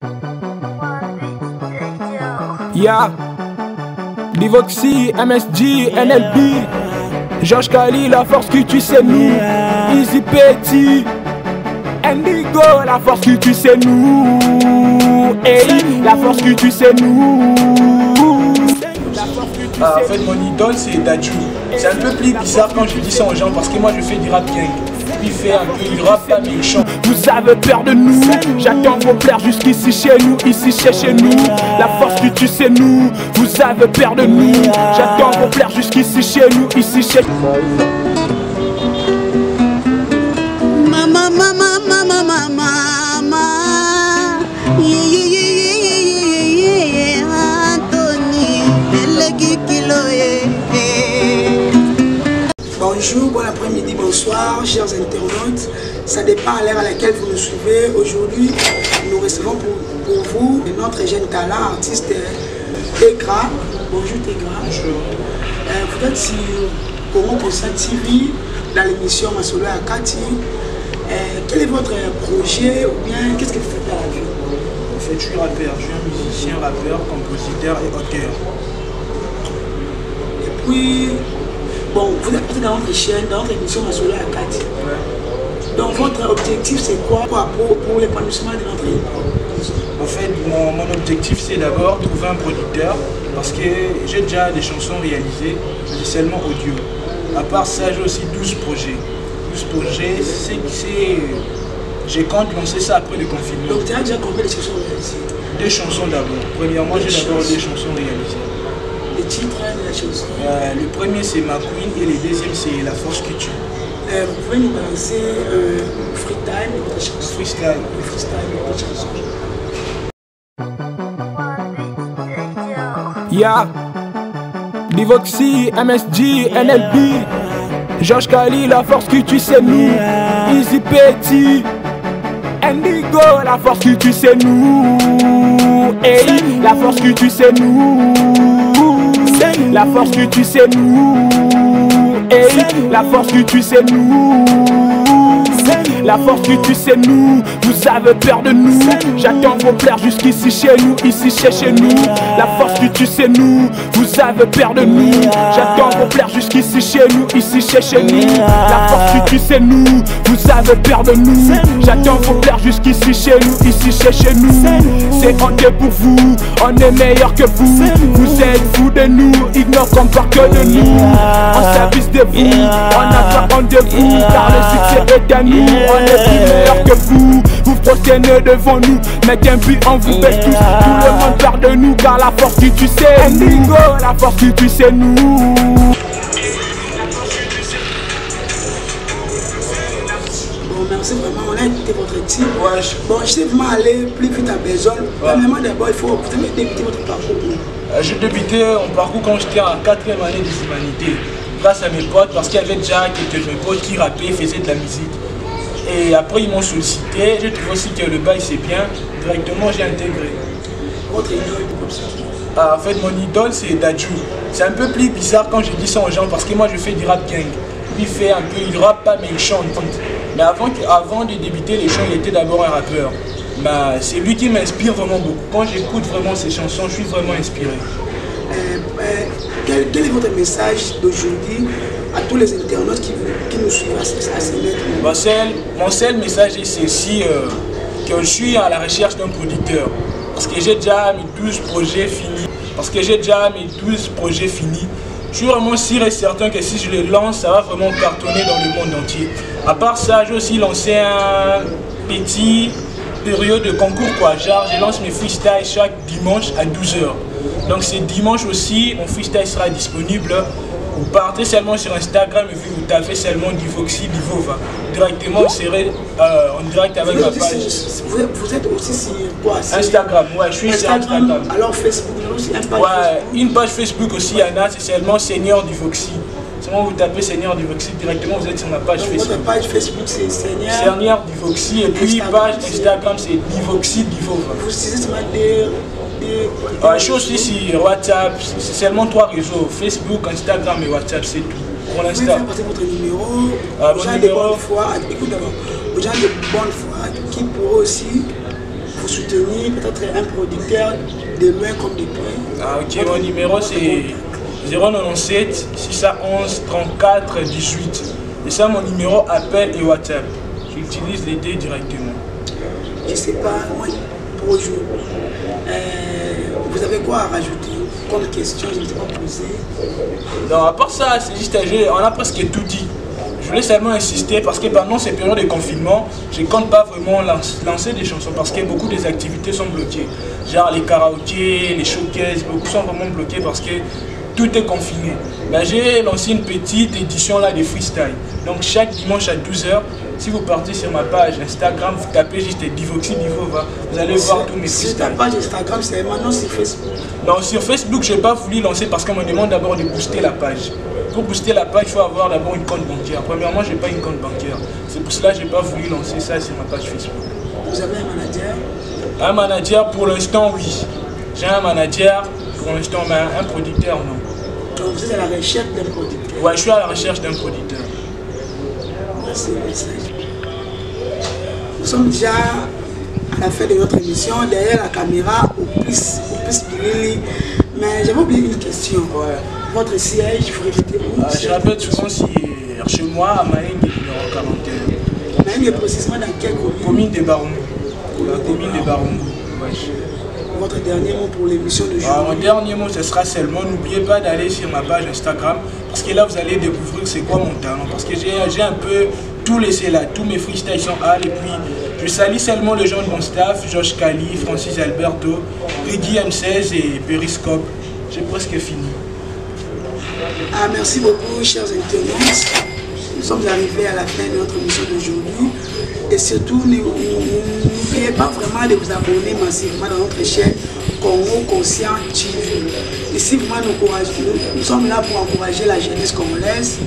Ya Divoxy, MSG, NLB, Georges Kali, la force que tu sais nous. Easy Petit, Indigo, la force que tu sais nous. Hey, la force que tu sais nous. En fait, mon idole c'est Dadju. C'est un peu plus bizarre quand je dis ça aux gens parce que moi je fais du rap gang. Lui fait un peu, il rappe pas mais il chante. Vous avez peur de nous, j'attends vos plaires jusqu'ici chez nous, ici chez nous. La force que tu sais nous, vous avez peur de nous. J'attends vos plaires jusqu'ici chez nous, ici chez nous. Mama, mama, mama, mama, mama. Bonjour, bon après-midi, bonsoir, chers internautes. Ça dépend à l'heure à laquelle vous nous suivez. Aujourd'hui, nous recevons pour vous notre jeune talent, artiste Tegra. Bonjour Tegra. Bonjour. Vous êtes sur Congo Consent TV, dans l'émission Masolo Akati. Quel est votre projet ou bien qu'est-ce que vous faites à la vie? En fait, je suis rappeur, je suis un musicien, rappeur, compositeur et auteur. Et puis, bon, vous êtes dans votre chaîne, dans votre émission Masolo Akati. Ouais. Donc, votre objectif, c'est quoi pour l'épanouissement de notre époque? En fait, mon objectif, c'est d'abord trouver un producteur parce que j'ai déjà des chansons réalisées, mais seulement audio. À part ça, j'ai aussi 12 projets. 12 projets, j'ai compte lancer ça après le confinement. Donc, tu as déjà combien de chansons réalisées? 2 chansons d'abord. Premièrement, j'ai d'abord 2 chansons réalisées. Les titres de la chanson? Le premier, c'est Ma Queen et le deuxième, c'est La Force que tu. Vous pouvez nous balancer Freestyle de votre chanson? Freestyle. Freestyle de votre chanson. Ya Divoxy, MSG, NLB, Georges Kali, la force que tu sais nous. Easy Petit, Indigo, la force que tu sais nous. Hey, la force que tu sais nous. La force que tu sais nous. Hey, la force que tu sais nous. La force que tu sais nous, vous avez peur de nous. J'attends vos plaires jusqu'ici chez nous, ici chez nous. La force que tu sais nous, vous avez peur de nous. J'attends vos plaires jusqu'ici chez nous, ici chez nous. La force que tu sais nous, vous avez peur de nous. J'attends vos plaires jusqu'ici chez nous, ici chez nous. C'est honte pour vous, on est meilleur que vous. Vous êtes fous de nous, ignore qu'on parle que de nous. En service de vous, on n'a pas honte de vous, car le succès est à nous. On est plus meilleur que vous, vous prosternez devant nous. Mais qu'un but on vous baisse tous. Tout le monde parle de nous car la force que tu sais Indigo, la force que tu sais nous. Bon, merci vraiment, on a écouté votre team. Ouais. Bon, je sais vraiment aller plus vite à besoin. Premièrement d'abord, il faut vous débuter votre parcours. J'ai débuté mon parcours quand j'étais en 4e année des humanités. Grâce à mes potes, parce qu'il y avait déjà quelques de mes potes qui rappaient, faisaient de la musique. Et après ils m'ont sollicité, j'ai trouvé aussi que le bail c'est bien, directement j'ai intégré. Votre idole? En fait mon idole c'est Dadju. C'est un peu plus bizarre quand je dis ça aux gens parce que moi je fais du rap gang. Lui fait un peu, il rappe pas mais il chante. Mais avant de débuter les chants, il était d'abord un rappeur. C'est lui qui m'inspire vraiment beaucoup. Quand j'écoute vraiment ses chansons, je suis vraiment inspiré. Quel est votre message d'aujourd'hui à tous les internautes qui nous suivent à ce net? Mon seul message c'est ceci, que je suis à la recherche d'un producteur. Parce que j'ai déjà mes 12 projets finis. Je suis vraiment sûr et certain que si je les lance, ça va vraiment cartonner dans le monde entier. À part ça, j'ai aussi lancé un petit période de concours quoi. Genre, je lance mes freestyles chaque dimanche à 12 h. Donc c'est dimanche aussi, mon freestyle sera disponible. Vous partez seulement sur Instagram et vous tapez seulement Divoxy, Divova. Directement, vous serez en direct avec ma page. Vous êtes aussi sur quoi? Instagram, ouais, je suis sur Instagram. Alors Facebook, il y a aussi une page Facebook. Une page Facebook aussi, il y en a, c'est seulement Seigneur Divoxy. Seulement vous tapez Seigneur Divoxy, directement vous êtes sur ma page Facebook. Votre page Facebook c'est Seigneur Divoxy et puis page Instagram c'est Divoxy, Divova. Vous utilisez je suis aussi sur WhatsApp, c'est seulement 3 réseaux, Facebook, Instagram et WhatsApp, c'est tout. Pour l'instant. Vous pouvez faire passer votre numéro aux gens de bonne foi, écoute d'abord, aux gens de bonne foi qui pourraient aussi vous soutenir, peut-être un producteur de loin comme de près. Ah ok, mon numéro c'est 097 611 34 18. Et ça mon numéro appel et WhatsApp. J'utilise les deux directement. Je sais pas, moi pour aujourd'hui, vous avez quoi à rajouter comme question, je ne sais pas poser. Non, à part ça, c'est juste un jeu, on a presque tout dit. Je voulais seulement insister parce que pendant ces périodes de confinement, je ne compte pas vraiment lancer des chansons parce que beaucoup des activités sont bloquées. Genre les karaokés, les showcases, beaucoup sont vraiment bloqués parce que tout est confiné. Mais j'ai lancé une petite édition là de freestyle. Donc chaque dimanche à 12h, si vous partez sur ma page Instagram, vous tapez juste Divoxy Divova, vous allez voir tous mes freestyles. Sur ta page Instagram, c'est maintenant sur Facebook. Non, sur Facebook, je n'ai pas voulu lancer parce qu'on me demande d'abord de booster la page. Pour booster la page, il faut avoir d'abord une compte bancaire. Premièrement, je n'ai pas une compte bancaire. C'est pour cela que je n'ai pas voulu lancer ça sur ma page Facebook. Vous avez un manager? Un manager, pour l'instant, oui. J'ai un manager, pour l'instant, mais un producteur, non. Donc vous êtes à la recherche d'un producteur? Ouais, je suis à la recherche d'un producteur. Merci, merci. Nous sommes déjà à la fin de notre émission, derrière la caméra, au plus Bilili. Mais j'avais oublié une question. Ouais. Votre siège, vous répétez où? Je répète souvent si chez moi, à Maïng, numéro 41. Maïng est précisément dans quelle commune? Commune de Baroumou. La commune de Baroumou. Ouais. Votre dernier mot pour l'émission de jour? Mon dernier mot, ce sera seulement, n'oubliez pas d'aller sur ma page Instagram, parce que là, vous allez découvrir c'est quoi mon talent. Parce que j'ai un peu tout laissé là, tous mes freestyles sont hall. Et puis, je salue seulement les gens de mon staff, Josh Kali, Francis Alberto, Riggy M16 et Periscope. J'ai presque fini. Ah, merci beaucoup, chers internautes. Nous sommes arrivés à la fin de notre émission d'aujourd'hui. Et surtout, n'oubliez pas vraiment de vous abonner massivement dans notre chaîne Congo Conscient TV. Ici, vraiment, nous sommes là pour encourager la jeunesse congolaise.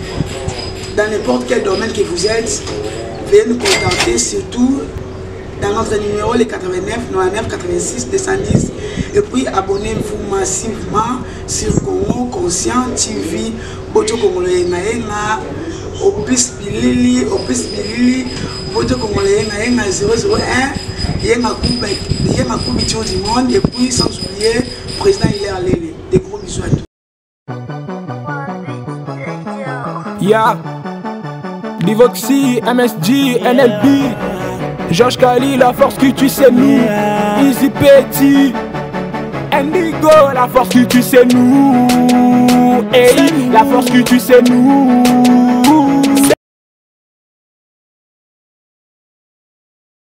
Dans n'importe quel domaine que vous êtes, veuillez nous contacter, surtout dans notre numéro les 89 99 86 210. Et puis abonnez-vous massivement sur Congo Conscient TV. Bojo Congolais Naenga, Opus Bilili, Bojo Congolais Naenga 001, Yenga Coubition du monde. Et puis sans oublier, Président Hilaire Lele. Des gros bisous à tous. Ya Divoxy, MSG, NLB, Josh Kali, la force que tu sais nous, Easy Petit, Indigo, la force que tu sais nous, hey, la force que tu sais nous.